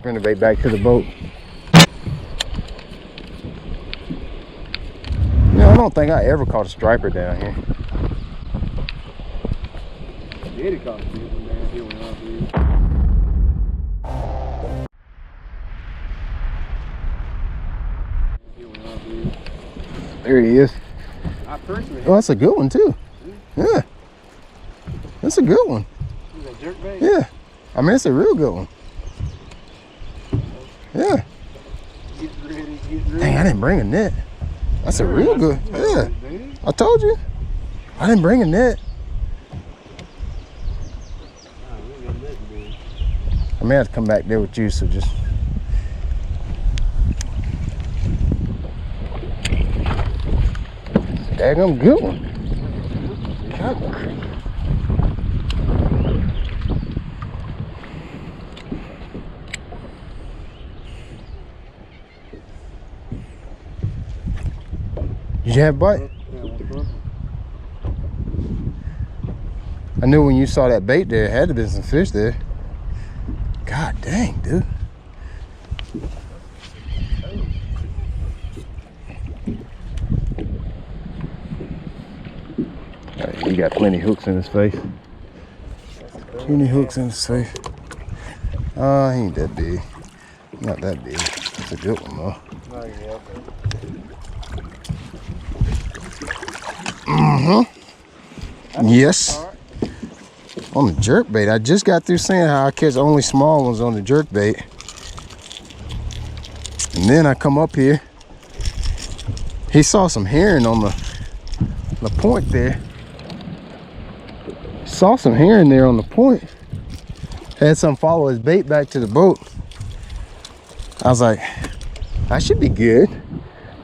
Bring the bait back to the boat. No, I don't think I ever caught a striper down here. Did caught a big one down here when I was here. There he is. I personally. Oh, that's a good one too. Yeah, that's a good one. Is that jerkbait? Yeah, I mean it's a real good one. Yeah. Get ready, get ready. Dang, I didn't bring a net. That's a real good. Yeah, I told you. I didn't bring a net. I may have to come back there with you, so just. Daggum good one. Did you have a bite? I knew when you saw that bait there, it had to be some fish there. God dang, dude. He got plenty of hooks in his face. Plenty of hooks in his face. He ain't that big. Not that big. It's a good one though. Yes. On the jerkbait. I just got through saying how I catch only small ones on the jerkbait. And then I come up here. He saw some herring on the point there. Saw some herring there on the point. Had some follow his bait back to the boat. I was like, that should be good.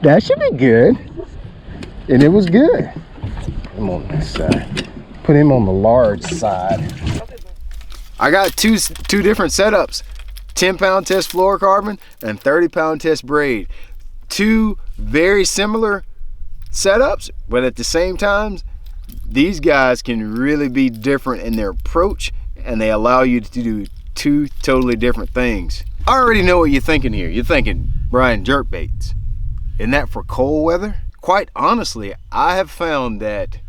That should be good. And it was good. Put him on this side. Put him on the large side. I got two different setups. 10-pound test fluorocarbon and 30-pound test braid. Two very similar setups, but at the same time, these guys can really be different in their approach, and they allow you to do two totally different things. I already know what you're thinking here. You're thinking, Brian, jerkbaits. Isn't that for cold weather? Quite honestly, I have found that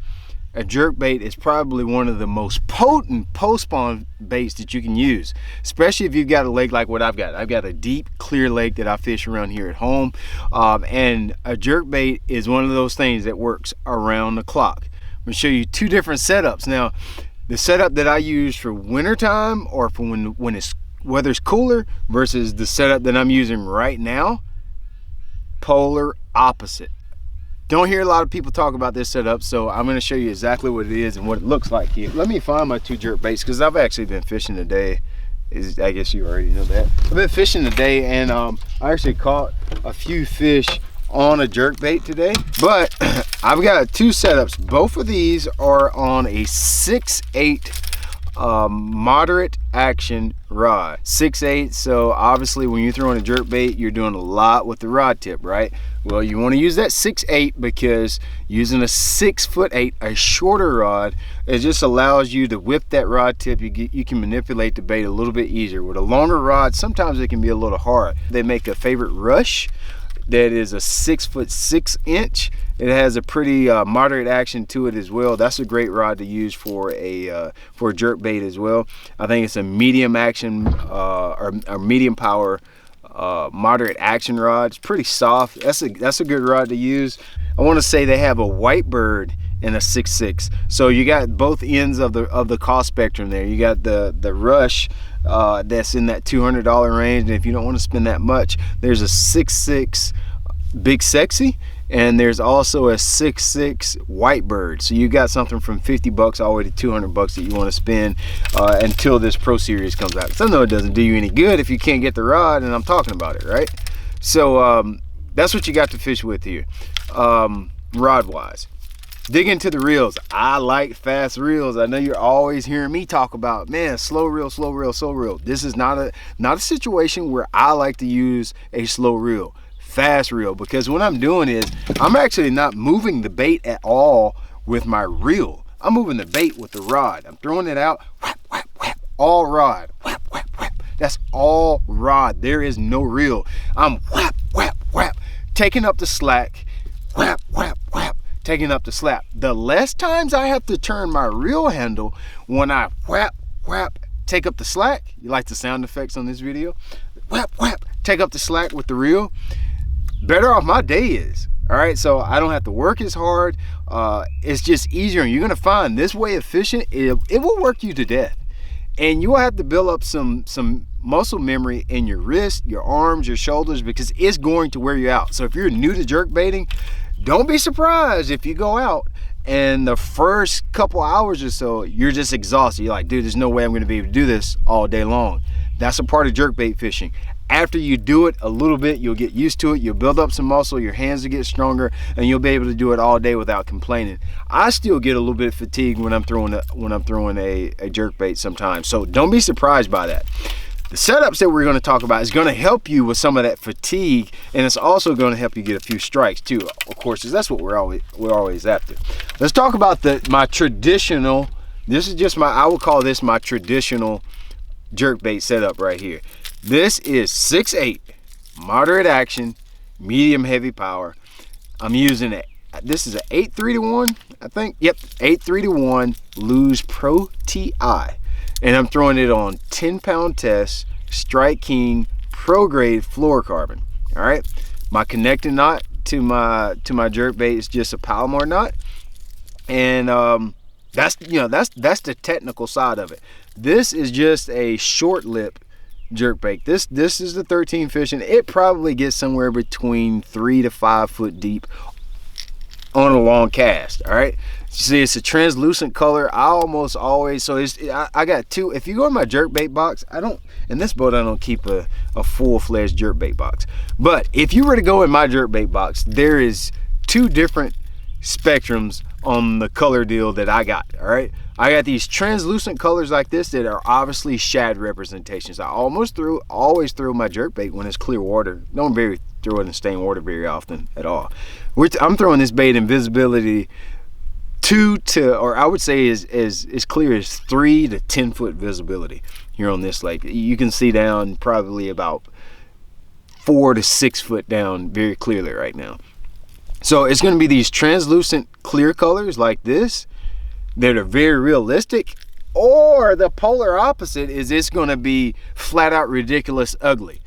a jerkbait is probably one of the most potent post-spawn baits that you can use, especially if you've got a lake like what I've got. I've got a deep, clear lake that I fish around here at home, and a jerkbait is one of those things that works around the clock. I'm gonna show you two different setups. Now, the setup that I use for wintertime or for when weather's cooler versus the setup that I'm using right now, polar opposite. Don't hear a lot of people talk about this setup, so I'm going to show you exactly what it is and what it looks like here. Let me find my two jerkbaits because I've actually been fishing today. I guess you already know that. I've been fishing today, and I actually caught a few fish on a jerkbait today, but I've got two setups. Both of these are on a 6/8 moderate action rod. 6/8, so obviously when you're throwing a jerkbait, you're doing a lot with the rod tip, right? Well, you want to use that 6/8 because using a 6'8", a shorter rod, it just allows you to whip that rod tip. You can manipulate the bait a little bit easier. With a longer rod, sometimes it can be a little hard. They make a favorite rush that is a 6'6". It has a pretty moderate action to it as well. That's a great rod to use for a jerkbait as well. I think it's a medium action or medium power moderate action rod. It's pretty soft. That's a good rod to use. I want to say they have a white bird and a 6'6", so you got both ends of the cost spectrum there. You got the rush that's in that $200 range, and if you don't want to spend that much, there's a 6'6" big sexy, and there's also a 6'6" white bird. So you got something from 50 bucks all the way to 200 bucks that you want to spend until this Pro Series comes out. So I know it doesn't do you any good if you can't get the rod, and I'm talking about it, right? So that's what you got to fish with here, rod wise. Dig into the reels. I like fast reels. I know you're always hearing me talk about, man, slow reel, slow reel, slow reel. This is not a situation where I like to use a slow reel. Fast reel, because what I'm doing is I'm actually not moving the bait at all with my reel. I'm moving the bait with the rod. I'm throwing it out, whap, whap, whap, all rod, whap, whap, whap. That's all rod. rod. There is no reel. I'm whap, whap, whap, taking up the slack, whap, whap, whap, taking up the slack. The less times I have to turn my reel handle when I whap, whap, take up the slack. You like the sound effects on this video? Whap, whap, take up the slack with the reel. Better off my day is. All right, so I don't have to work as hard. It's just easier, and you're gonna find this way of fishing, it will work you to death. And you will have to build up some muscle memory in your wrist, your arms, your shoulders, because it's going to wear you out. So if you're new to jerk baiting, don't be surprised if you go out and the first couple hours or so, you're just exhausted. You're like, dude, there's no way I'm gonna be able to do this all day long. That's a part of jerkbait fishing. After you do it a little bit, you'll get used to it, you'll build up some muscle, your hands will get stronger, and you'll be able to do it all day without complaining. I still get a little bit fatigued when I'm throwing a jerkbait sometimes, so don't be surprised by that. The setups that we're going to talk about is going to help you with some of that fatigue, and it's also going to help you get a few strikes too, of course, because that's what we're always after. Let's talk about my traditional, this is just I would call this my traditional jerkbait setup right here. This is 6'8", moderate action, medium heavy power. I'm using this is an 8-3-1, I think. Yep, 8-3-1 Lose Pro TI. And I'm throwing it on 10-pound test, Strike King Pro Grade fluorocarbon. All right. My connecting knot to my jerkbait is just a Palomar knot. And that's the technical side of it. This is just a short lip jerkbait. This is the 13 fishing. It probably gets somewhere between 3 to 5 foot deep on a long cast. All right, see, it's a translucent color. I almost always, so I got two. If you go in my jerkbait box, in this boat I don't keep a full-fledged jerkbait box, but if you were to go in my jerkbait box, there is 2 different spectrums on the color deal that I got. All right, I got these translucent colors like this that are obviously shad representations. I always throw my jerkbait when it's clear water. Don't throw it in stained water very often at all. I'm throwing this bait in visibility 2 to, or I would say as clear as 3 to 10 foot visibility here on this lake. You can see down probably about 4 to 6 foot down very clearly right now. So it's going to be these translucent clear colors like this that are very realistic, or the polar opposite is it's going to be flat out ridiculous ugly.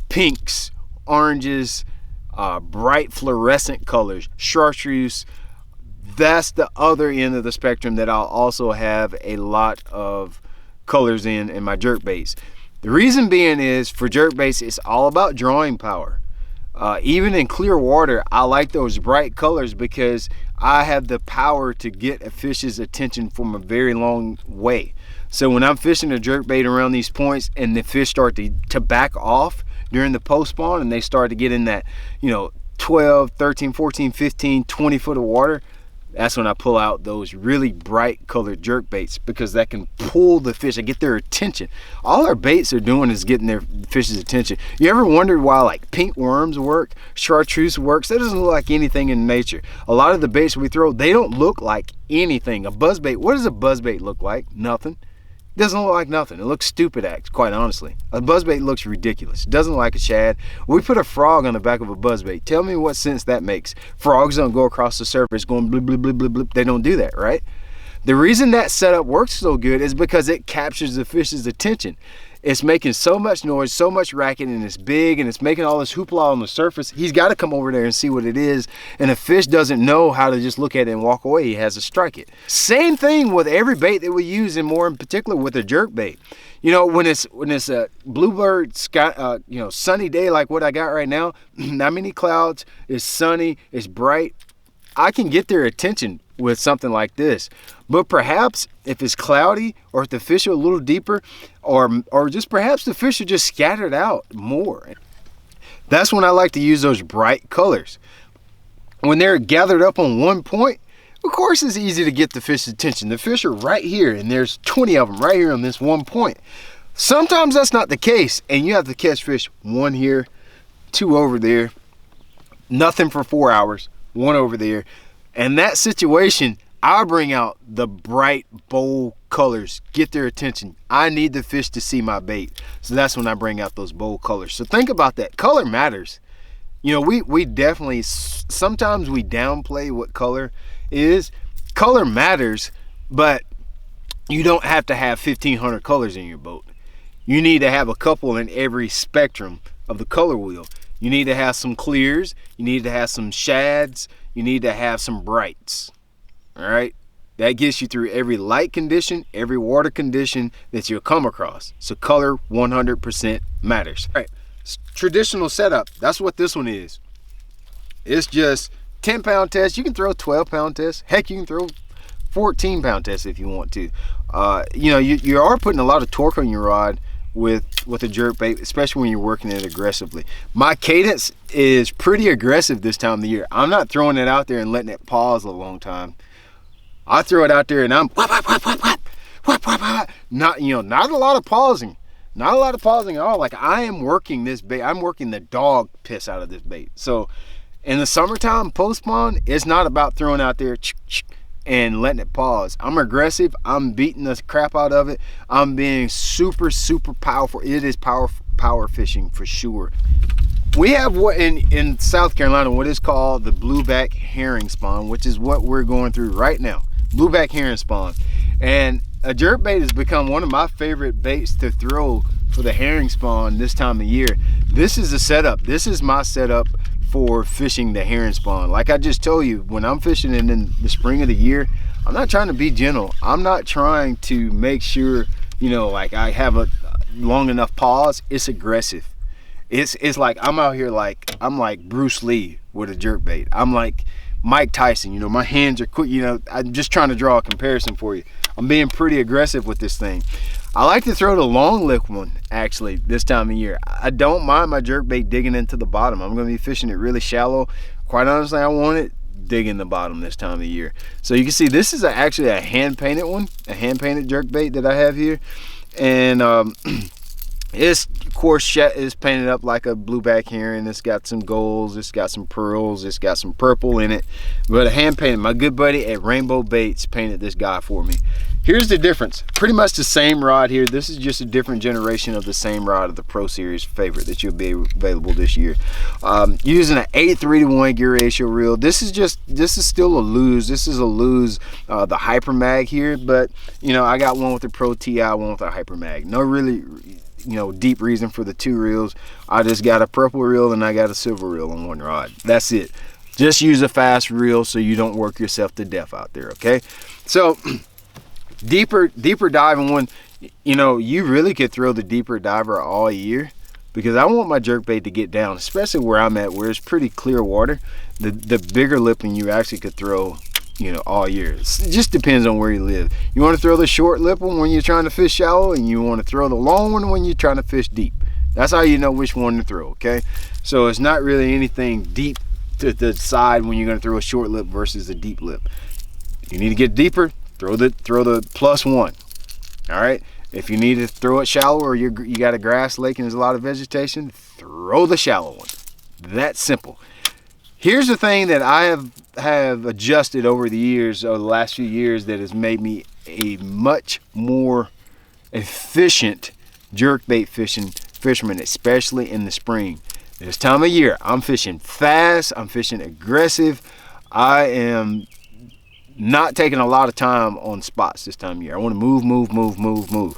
Pinks, oranges, bright fluorescent colors, chartreuse. That's the other end of the spectrum that I'll also have a lot of colors in my jerkbaits. The reason being is for jerkbaits, it's all about drawing power. Even in clear water, I like those bright colors because I have the power to get a fish's attention from a very long way. So when I'm fishing a jerkbait around these points and the fish start to back off during the post spawn and they start to get in that 12, 13, 14, 15, 20 foot of water, that's when I pull out those really bright colored jerkbaits, because that can pull the fish and get their attention. All our baits are doing is getting their fish's attention. You ever wondered why like pink worms work, chartreuse works? That doesn't look like anything in nature. A lot of the baits we throw, they don't look like anything. A buzzbait, what does a buzzbait look like? Nothing. It doesn't look like nothing. It looks stupid, quite honestly. A buzzbait looks ridiculous. It doesn't look like a shad. We put a frog on the back of a buzzbait. Tell me what sense that makes. Frogs don't go across the surface going blip, blip, blip, blip, blip. They don't do that, right? The reason that setup works so good is because it captures the fish's attention. It's making so much noise, so much racket, and it's big, and it's making all this hoopla on the surface. He's got to come over there and see what it is, and a fish doesn't know how to just look at it and walk away. He has to strike it. Same thing with every bait that we use, and more in particular with a jerkbait. When it's a bluebird sky, sunny day like what I got right now, not many clouds, it's sunny, it's bright, I can get their attention with something like this. But perhaps if it's cloudy, or if the fish are a little deeper, or just perhaps the fish are just scattered out more, that's when I like to use those bright colors. When they're gathered up on one point, of course it's easy to get the fish's attention. The fish are right here, and there's 20 of them right here on this one point. Sometimes that's not the case, and you have to catch fish 1 here, 2 over there, nothing for 4 hours, 1 over there. And that situation, I bring out the bright, bold colors, get their attention. I need the fish to see my bait. So that's when I bring out those bold colors. So think about that. Color matters. You know, we definitely, sometimes we downplay what color is. Color matters, but you don't have to have 1,500 colors in your boat. You need to have a couple in every spectrum of the color wheel. You need to have some clears, you need to have some shads, you need to have some brights. All right, that gets you through every light condition, every water condition that you'll come across. So color 100% matters. All right, traditional setup, that's what this one is. It's just 10-pound test. You can throw 12-pound test. Heck, you can throw 14-pound test if you want to. You know, you are putting a lot of torque on your rod with a jerk bait, especially when you're working it aggressively. My cadence is pretty aggressive this time of the year. I'm not throwing it out there and letting it pause a long time. I throw it out there and I'm not, you know, not a lot of pausing. Not a lot of pausing at all. Like, I am working this bait. I'm working the dog piss out of this bait. So in the summertime, post spawn, it's not about throwing out there and letting it pause. I'm aggressive. I'm beating the crap out of it. I'm being super powerful. It is power fishing for sure. We have what in South Carolina, what is called the blueback herring spawn, which is what we're going through right now. Blueback herring spawn. And a jerkbait has become one of my favorite baits to throw for the herring spawn this time of year. This is the setup. This is my setup for fishing the herring spawn. Like I just told you, when I'm fishing in the spring of the year, I'm not trying to be gentle. I'm not trying to make sure, you know, like I have a long enough pause. It's aggressive. It's like I'm out here like I'm like Bruce Lee with a jerkbait. I'm like Mike Tyson, you know, my hands are quick, you know. I'm just trying to draw a comparison for you. I'm being pretty aggressive with this thing. I like to throw the long lip one actually this time of year. I don't mind my jerkbait digging into the bottom. I'm going to be fishing it really shallow. Quite honestly, I want it digging the bottom this time of year. So you can see this is actually a hand painted one, a hand painted jerkbait that I have here. And it's, of course, is painted up like a blueback herring. It's got some golds, it's got some pearls, it's got some purple in it. But a hand painted, my good buddy at Rainbow Baits painted this guy for me. Here's the difference. Pretty much the same rod here. This is just a different generation of the same rod of the Pro Series favorite that you'll be available this year. Using an 8:3-to-1 gear ratio reel. This is still a Lose. This is a Lose, the Hyper Mag here, but you know, I got one with the Pro TI, one with a Hyper Mag. No really, you know, deep reason for the two reels. I just got a purple reel and I got a silver reel on one rod. That's it. Just use a fast reel so you don't work yourself to death out there, okay? So deeper diving one, you know, you really could throw the deeper diver all year, because I want my jerkbait to get down, especially where I'm at, where it's pretty clear water. The bigger lip one you actually could throw, you know, all year. It just depends on where you live. You want to throw the short lip one when you're trying to fish shallow, and you want to throw the long one when you're trying to fish deep. That's how you know which one to throw, okay? So it's not really anything deep to decide when you're going to throw a short lip versus a deep lip. You need to get deeper, throw the +1. All right, if you need to throw it shallow, or you got a grass lake and there's a lot of vegetation, throw the shallow one. That's simple. Here's the thing that I have adjusted over the years, over the last few years, that has made me a much more efficient jerkbait fisherman, especially in the spring. This time of year, I'm fishing fast, I'm fishing aggressive. I am not taking a lot of time on spots this time of year. I want to move.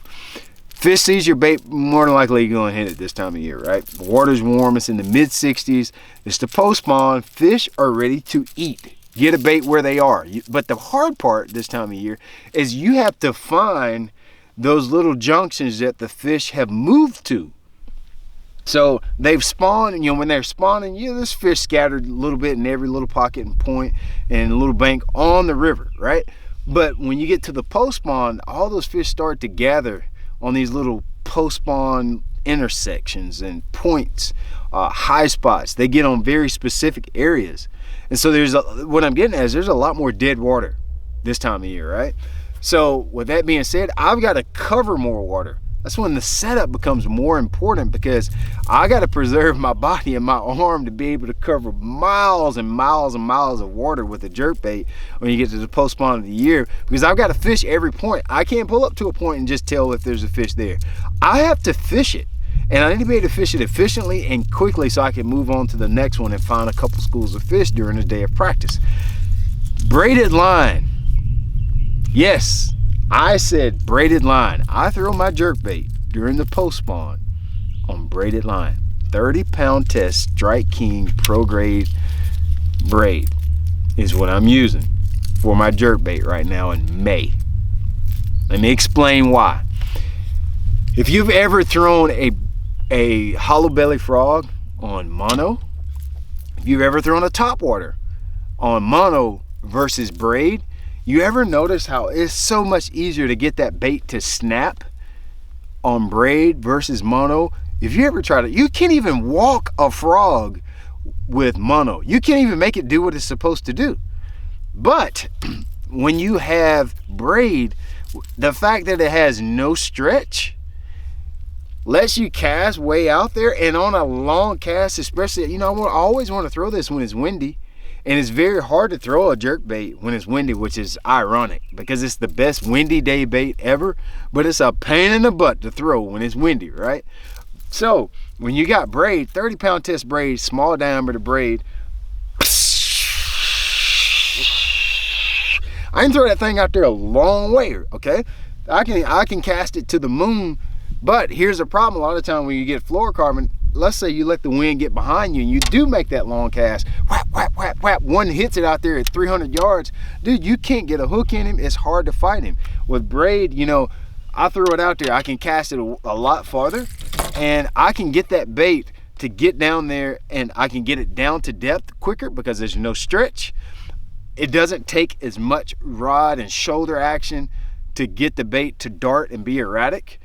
Fish sees your bait, more than likely you're going to hit it this time of year, right? The water's warm, it's in the mid 60s. It's the post spawn. Fish are ready to eat. Get a bait where they are. But the hard part this time of year is you have to find those little junctions that the fish have moved to. So they've spawned, and you know, when they're spawning, you know, there's fish scattered a little bit in every little pocket and point and a little bank on the river, right? But when you get to the post spawn, all those fish start to gather on these little post spawn intersections and points, high spots. They get on very specific areas. And so what I'm getting at is there's a lot more dead water this time of year, right? So with that being said, I've got to cover more water. That's when the setup becomes more important, because I got to preserve my body and my arm to be able to cover miles and miles and miles of water with a jerkbait when you get to the post spawn of the year, because I've got to fish every point. I can't pull up to a point and just tell if there's a fish there. I have to fish it, and I need to be able to fish it efficiently and quickly so I can move on to the next one and find a couple schools of fish during the day of practice. Braided line. Yes, I said braided line. I throw my jerkbait during the post spawn on braided line. 30-pound test Strike King Pro Grade braid is what I'm using for my jerkbait right now in May. Let me explain why. If you've ever thrown a hollow belly frog on mono, if you've ever thrown a topwater on mono versus braid, you ever notice how it's so much easier to get that bait to snap on braid versus mono? If you ever try to, you can't even walk a frog with mono. You can't even make it do what it's supposed to do. But when you have braid, the fact that it has no stretch lets you cast way out there, and on a long cast especially, you know, I always want to throw this when it's windy. And it's very hard to throw a jerkbait when it's windy, which is ironic because it's the best windy day bait ever, but it's a pain in the butt to throw when it's windy, right? So when you got braid, 30-pound test braid, small diameter braid, I can throw that thing out there a long way, okay? I can cast it to the moon, but here's the problem. A lot of time when you get fluorocarbon, let's say you let the wind get behind you and you do make that long cast, whap, whap, whap, whap, one hits it out there at 300 yards, dude, you can't get a hook in him. It's hard to fight him. With braid, you know, I throw it out there, I can cast it a lot farther, and I can get that bait to get down there, and I can get it down to depth quicker because there's no stretch. It doesn't take as much rod and shoulder action to get the bait to dart and be erratic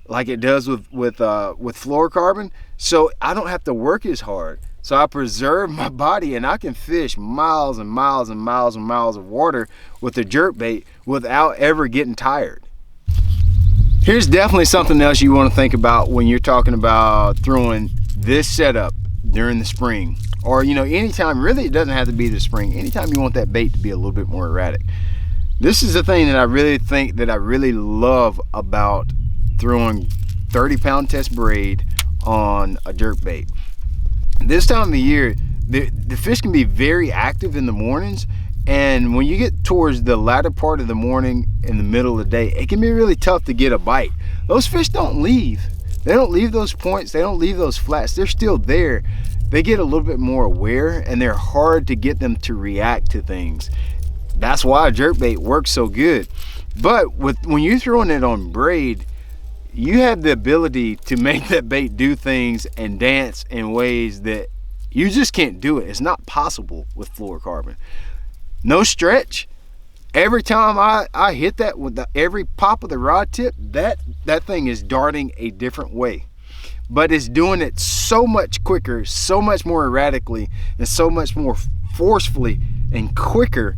like it does with fluorocarbon. So I don't have to work as hard. So I preserve my body, and I can fish miles and miles and miles and miles of water with the jerkbait without ever getting tired. Here's definitely something else you want to think about when you're talking about throwing this setup during the spring, or, you know, anytime. Really, it doesn't have to be the spring. Anytime you want that bait to be a little bit more erratic. This is the thing that I really think that I really love about throwing 30-pound test braid on a jerkbait. This time of the year, the fish can be very active in the mornings, and when you get towards the latter part of the morning, in the middle of the day, it can be really tough to get a bite. Those fish don't leave. They don't leave those points. They don't leave those flats. They're still there. They get a little bit more aware, and they're hard to get them to react to things. That's why jerkbait works so good. But when you're throwing it on braid, you have the ability to make that bait do things and dance in ways that you just can't do it. It's not possible with fluorocarbon. No stretch. Every time I hit that with every pop of the rod tip, that thing is darting a different way. But it's doing it so much quicker, so much more erratically, and so much more forcefully and quicker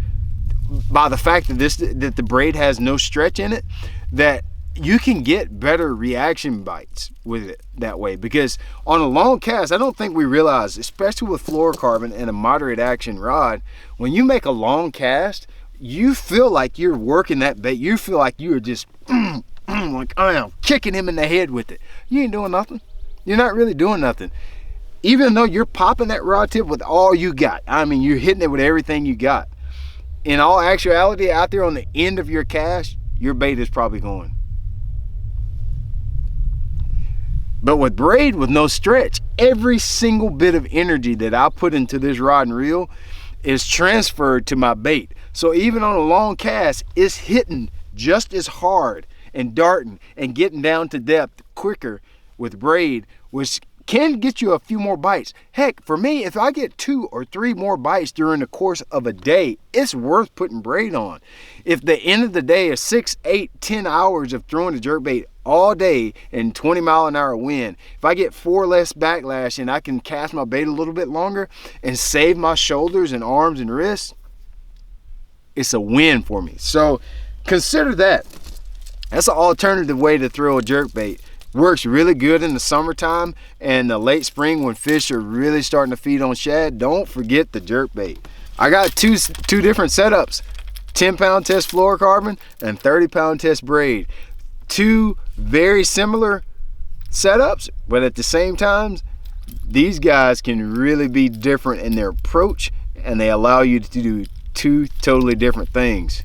by the fact that the braid has no stretch in it, that you can get better reaction bites with it that way. Because on a long cast, I don't think we realize, especially with fluorocarbon and a moderate action rod, when you make a long cast, you feel like you're working that bait. You feel like you're just like I am kicking him in the head with it. You ain't doing nothing. You're not really doing nothing. Even though you're popping that rod tip with all you got. I mean, you're hitting it with everything you got. In all actuality, out there on the end of your cast, your bait is probably going. But with braid with no stretch, every single bit of energy that I put into this rod and reel is transferred to my bait. So even on a long cast, it's hitting just as hard and darting and getting down to depth quicker with braid, which can get you a few more bites. Heck, for me, if I get 2 or 3 more bites during the course of a day, it's worth putting braid on. If the end of the day is 6, 8, 10 hours of throwing a jerkbait all day and 20-mile-an-hour wind, if I get 4 less backlash and I can cast my bait a little bit longer and save my shoulders and arms and wrists, it's a win for me. So consider that. That's an alternative way to throw a jerkbait. Works really good in the summertime and the late spring when fish are really starting to feed on shad. Don't forget the jerkbait. I got two different setups, 10-pound test fluorocarbon and 30-pound test braid. Two very similar setups, but at the same time, these guys can really be different in their approach, and they allow you to do two totally different things.